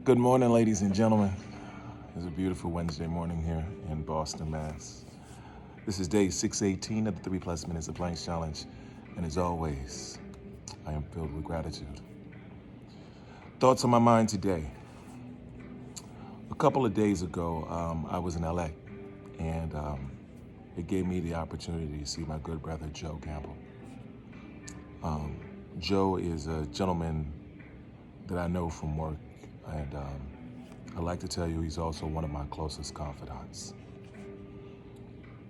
Good morning, ladies and gentlemen. It's a beautiful Wednesday morning here in Boston, Mass. This is day 618 of the 3+ Minutes of Planks Challenge, and as always, I am filled with gratitude. Thoughts on my mind today. A couple of days ago, I was in LA, and it gave me the opportunity to see my good brother, Joe Campbell. Joe is a gentleman that I know from work, and I'd like to tell you he's also one of my closest confidants.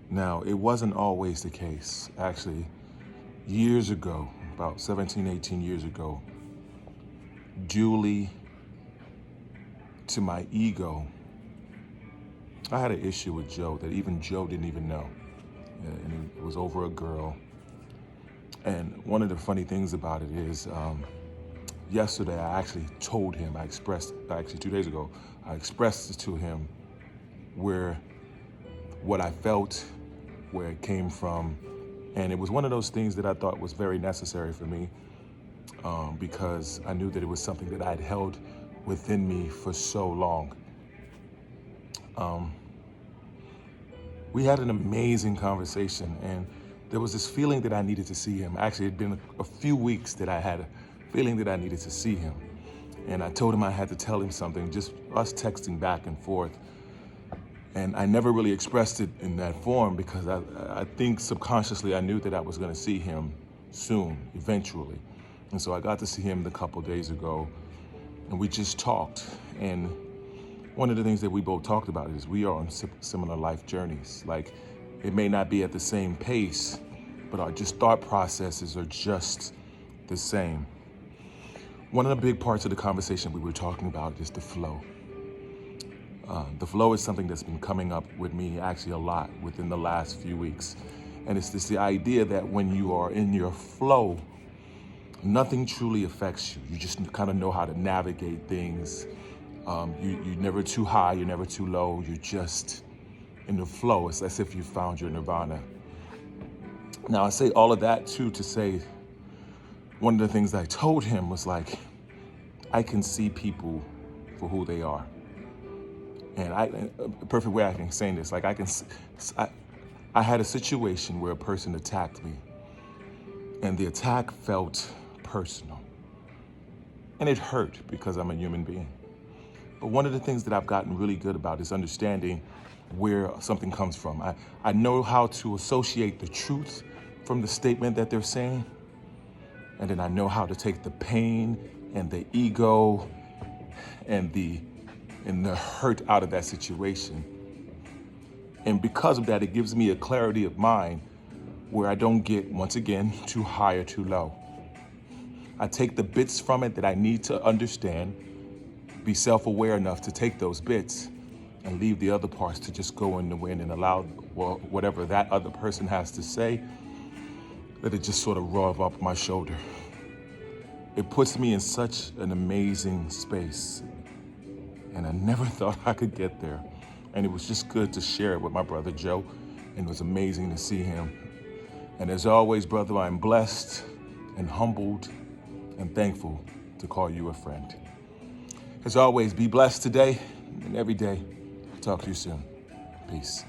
Now, it wasn't always the case. Actually, years ago, about 17, 18 years ago, duly to my ego, I had an issue with Joe that even Joe didn't even know. And it was over a girl. And one of the funny things about it is, yesterday I actually told him, 2 days ago, I expressed it to him what I felt, where it came from. And it was one of those things that I thought was very necessary for me, because I knew that it was something that I'd held within me for so long. We had an amazing conversation, and there was this feeling that I needed to see him. Actually, it had been a few weeks that I had a feeling that I needed to see him. And I told him I had to tell him something, just us texting back and forth. And I never really expressed it in that form because I think subconsciously I knew that I was going to see him soon, eventually. And so I got to see him a couple days ago, and we just talked. And one of the things that we both talked about is we are on similar life journeys. Like, it may not be at the same pace, but our just thought processes are just the same. One of the big parts of the conversation we were talking about is the flow. The flow is something that's been coming up with me actually a lot within the last few weeks. And it's the idea that when you are in your flow, nothing truly affects you. You just kind of know how to navigate things. You're never too high, you're never too low. You're just in the flow. It's as if you found your nirvana. Now, I say all of that too to say, one of the things I told him was like, I can see people for who they are. And a perfect way I can say this, like I had a situation where a person attacked me, and the attack felt personal. And it hurt because I'm a human being. But one of the things that I've gotten really good about is understanding where something comes from. I know how to associate the truth from the statement that they're saying. And then I know how to take the pain and the ego and the hurt out of that situation. And because of that, it gives me a clarity of mind where I don't get, once again, too high or too low. I take the bits from it that I need to understand, be self-aware enough to take those bits and leave the other parts to just go in the wind and allow whatever that other person has to say, let it just sort of rev up my shoulder. It puts me in such an amazing space, and I never thought I could get there. And it was just good to share it with my brother Joe, and it was amazing to see him. And as always, brother, I'm blessed and humbled and thankful to call you a friend. As always, be blessed today and every day. Talk to you soon. Peace.